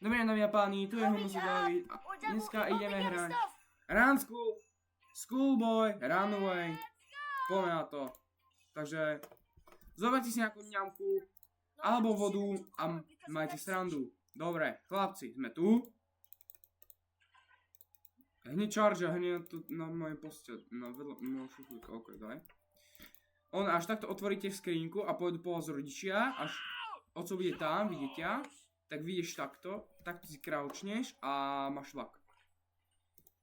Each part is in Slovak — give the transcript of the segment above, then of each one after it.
Dobrý, dámy a páni, tu je Homus David a dneska ideme hrať Run School, Schoolboy, Runaway, poďme na to. Takže zoberte si nejakú ňamku alebo vodu a majte srandu. Dobre, chlapci, sme tu. Hneď charge, hneď tu na mojej postel, na vedľa šuflíka, ok, daj. Až takto otvoríte skrinku a pôjdu po vás rodičia, až oco bude tam, vidíte ťa. Tak vidíš takto si crouchneš a máš vlak.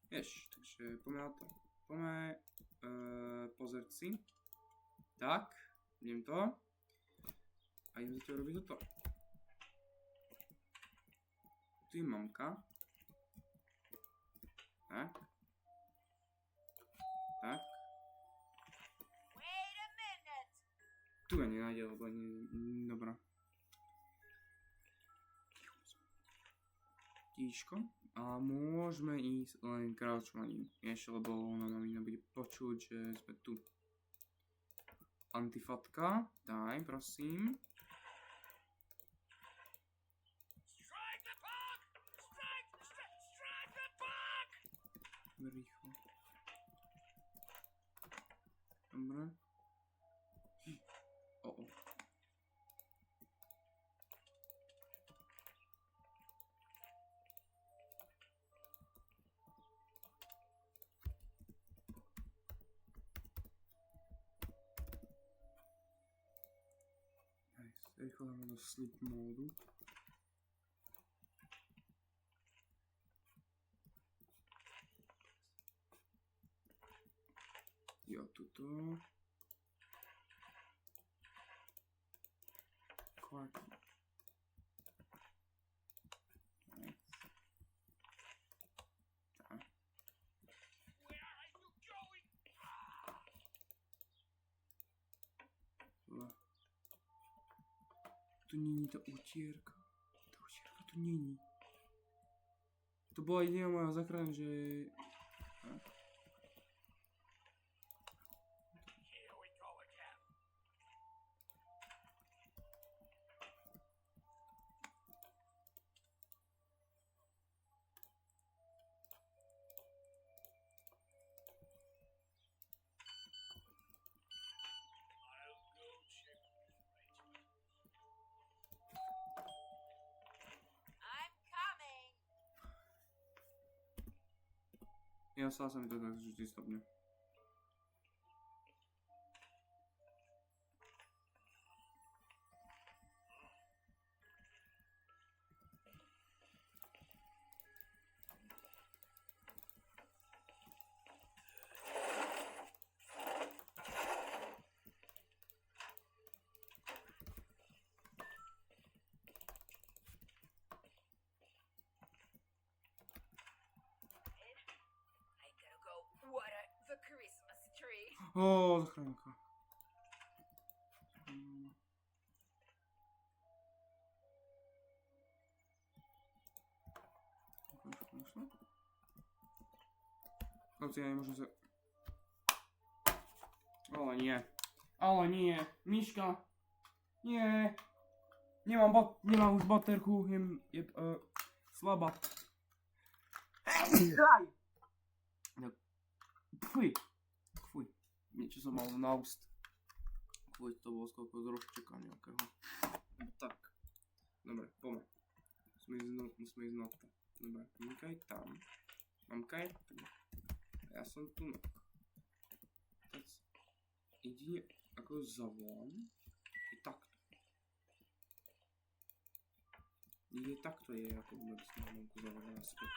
Vieš, takže poďme na to. Poďme pozrieť si. Tak, idem to. A idem zatiaľ robiť toto. Tu je mamka. Tak. Tak. Tu ja nenájde, lebo nie... Dobrá. Tíško. A môžeme ísť len crouchovaním. Ešte, lebo ona nám nebude počuť, že sme tu. Antifatka. Daj, prosím. Rýchlo. Dobre. Rýchlo dáme do sleep módu. Jo, tuto. Quiet. Tak. Tak. Tu není ta utierka. Ta utierka tu není. To byla jediná moja záchrana, že... Ja sa mi to tak vždy stopne. Zachránka. Chlapci, ja nemôžem sa... Ale nie. Ale nie. Myška. Nie. Nemám už baterku. Je slabá. Fuj. Niečo som mal na úst. Fuj, to bolo skôr z rozčeka nejakého. Tak. Dobre, poďme. Musíme ísť na to. Dobre, mamka je tam. Mamka je tu. Ja som tu. Tak. Jedine, ako zavolám, je takto. Je takto je, ako vôbec na mamku zavolám na späť.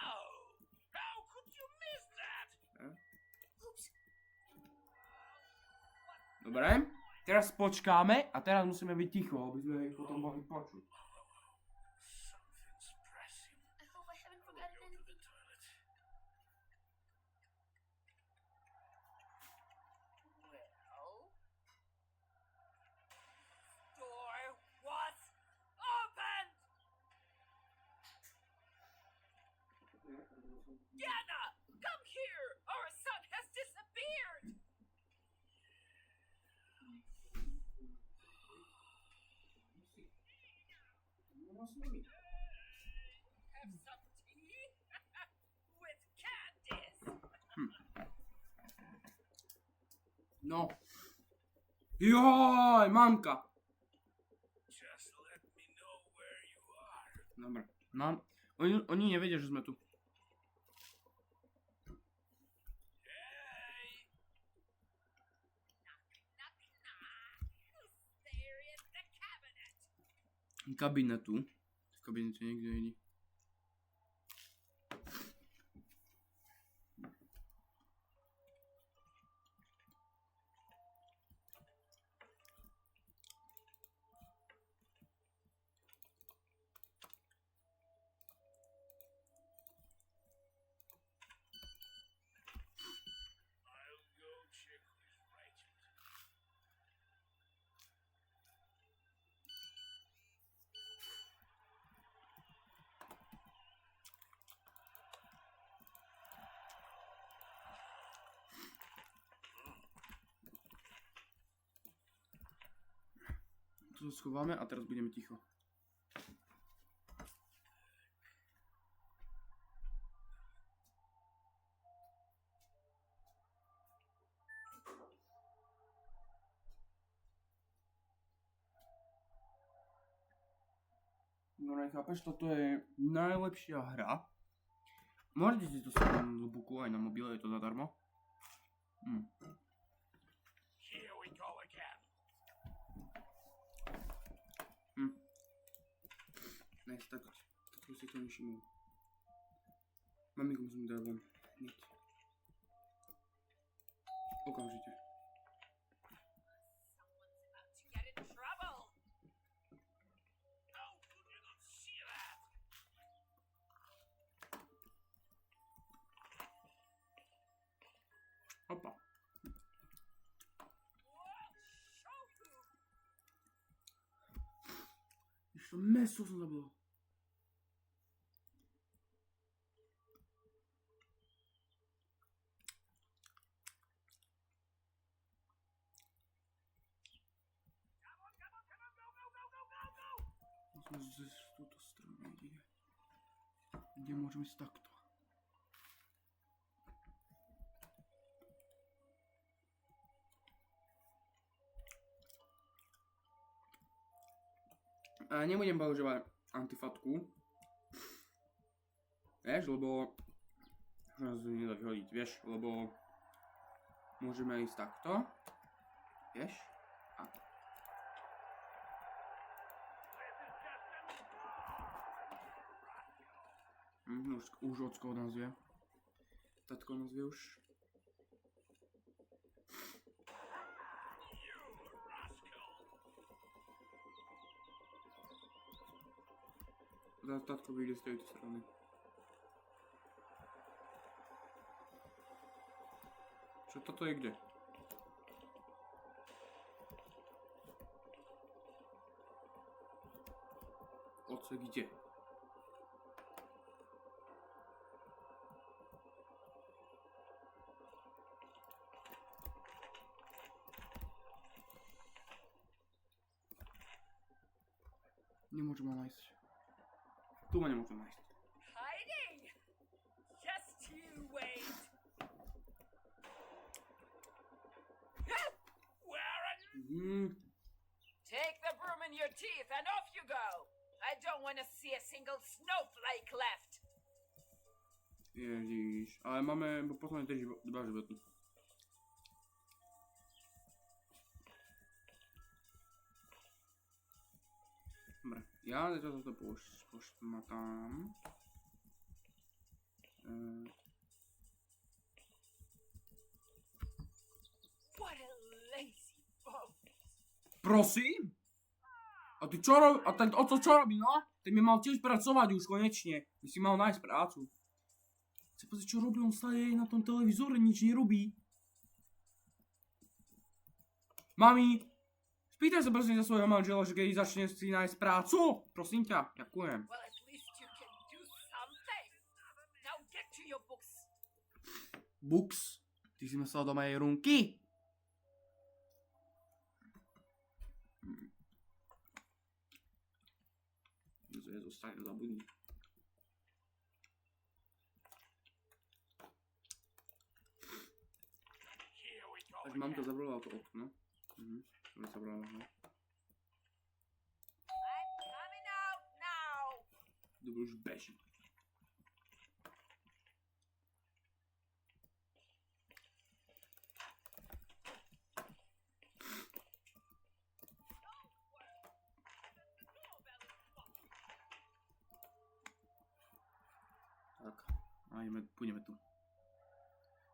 Dobre, teraz počkáme a teraz musíme byť ticho, aby sme ich potom mohli počuť. Yana, come here! Our son has disappeared! No s nimi. No. Joj, mamka. Just let me know where you are. Dobre. Mám. Oni nevedia, že sme tu. Hey! Who's there in the cabinet? Kabinetu. V kabinete niekto iný. I'll go check with Righteous. Tu sa schováme a teraz budeme ticho. No nechápeš, toto je najlepšia hra. Môžete si to stiahnuť na notebooku, aj na mobile, je to zadarmo. Here we go again. Ne, tak si to nevšimol. Maminku musím dať von. Hneď. Okamžite. Someone's about to get in trouble. How could you not see that? Opa. We'll show you. Ešte meso som zabudol. Musím z túto stranu niekde. Kde môžeme ísť takto? A nebudem používať antifatku. Vieš, lebo... Už nás to nedá vyhodiť, vieš, lebo... Môžeme ísť takto. Vieš? A... už ocko nás vie. Tatko nás vie už. Tatko vyjde z tejto strany. Čo toto je kde? Oce kde? Nemôžem ho nájsť. Tu ma nemôžem nájsť. Hiding. Just you wait. Where are you? Take the broom in your teeth and off you go. I don't want to see a single snowflake left. Ježiš, ale máme posledné 2 životy. Dobre, ja toto pošmatám. What a lazy boat. Prosím? A ty čo robí? A ten oco čo robí, no? Ten mi mal tiež pracovať už konečne. Ty si mal nájsť prácu. Chce pozrieť, čo robí, on stále na tom televízore, nič nerobí. Mami, spýtaj sa prosím za svojho manžela, že keď začne si nájsť prácu. Prosím ťa, ďakujem. Well, at least you can do something. Now get to your books. Books? Ty si myslel do mojej runky? Zostaň, zabudni. Here we go Až mamka again. zavolala to okno. Dobre, zabrala ho. I'm coming out now. Dobre, už beží. Tak, a pôjdeme tu.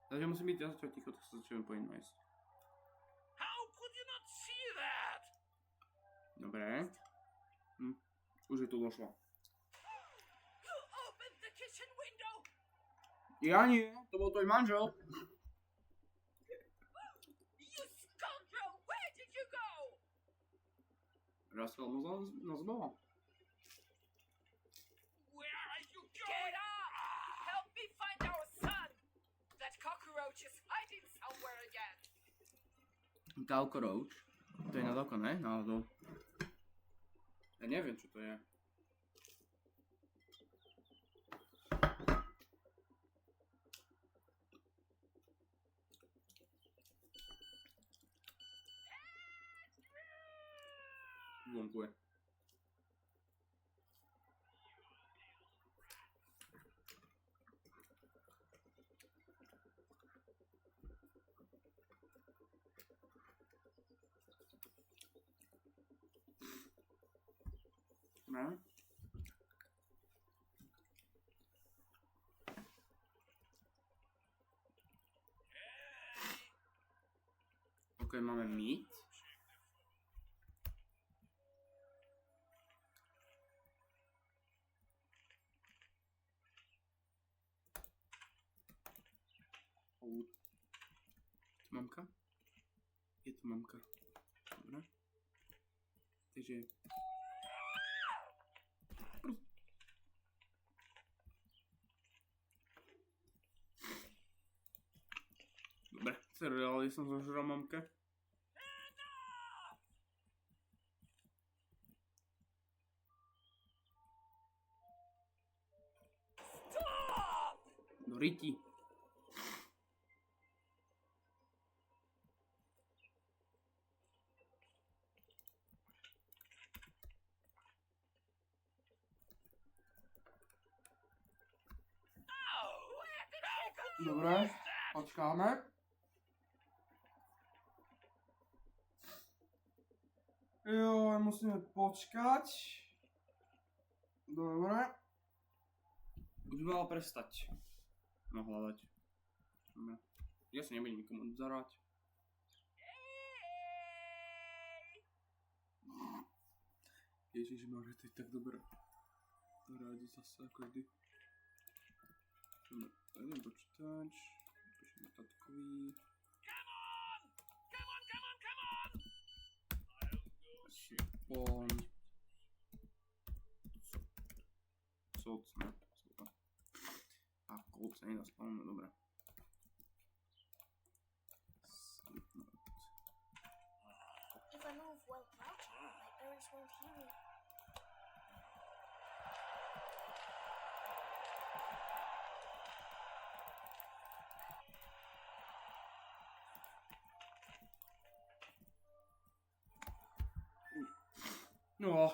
Takže musím byť zatiaľ ticho, tak sa začneme po ním nájsť. How could you not see that? Dobre. Už je tu došlo. You opened the kitchen window. Ja nie, to bol tvoj manžel. You scoundrel. Where did you go? Raskal na zbava. Where are you Get going? up. Help me find our son. That cockroach is hiding somewhere again. Cockroach. To je nad oko, ne? Náhodou. Ja neviem, čo to je. Vonku je. No. Ok, máme meat. Mamka? Je tu mamka. Dobre. Takže... Dobre, cereály som zožral mamke. Do ryti. Dobre, počkáme. Jo, musíme počkať. Dobre. Už by mal prestať. No hľadať. Dobre. Ja sa nebudem nikomu odzerať. Ježišmarja, to je tak dobré. Rádi zase ako vždy. Jeden počítač. Počítač tatkový. Spawn. Soc, ne? A kód sa nedá spawnúť, dobre. If I move while crouching, my parents won't hear me. No.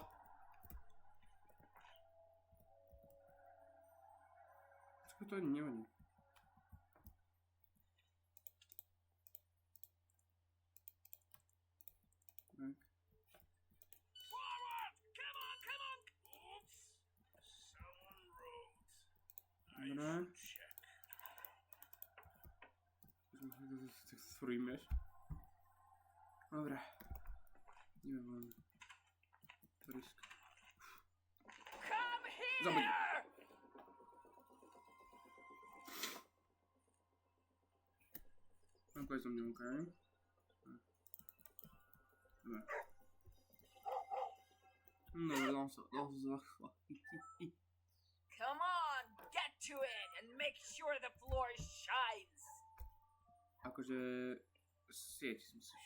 Čo to ani nevadí. Tak. Forward! Come on, come on! Oops! Someone wrote. I Dobre. should check. Tak sa sfrujmeš. Dobre. Ideme von. To risk. Come Zabudni. here. Mám povedz o mne, okej? Dobre. Dobre, dám sa zachva. Come on, get to it and make sure the floor shines. Akože... Sieť musíš.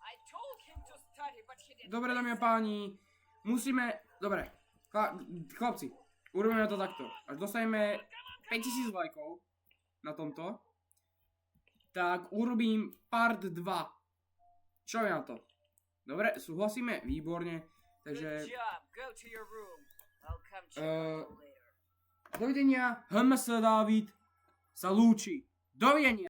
I told him to study, but he didn't. Dobre, dámy a listen. páni, musíme... Dobre, chlapci, urobíme to takto. Až dostaneme 5000 lajkov na tomto, tak urobím part 2. Čo je na to? Dobre, súhlasíme? Výborne. Takže... Good job. Go to your room. I'll come check on you later. Dovidenia, HMS Dávid sa lúči. Dovidenia.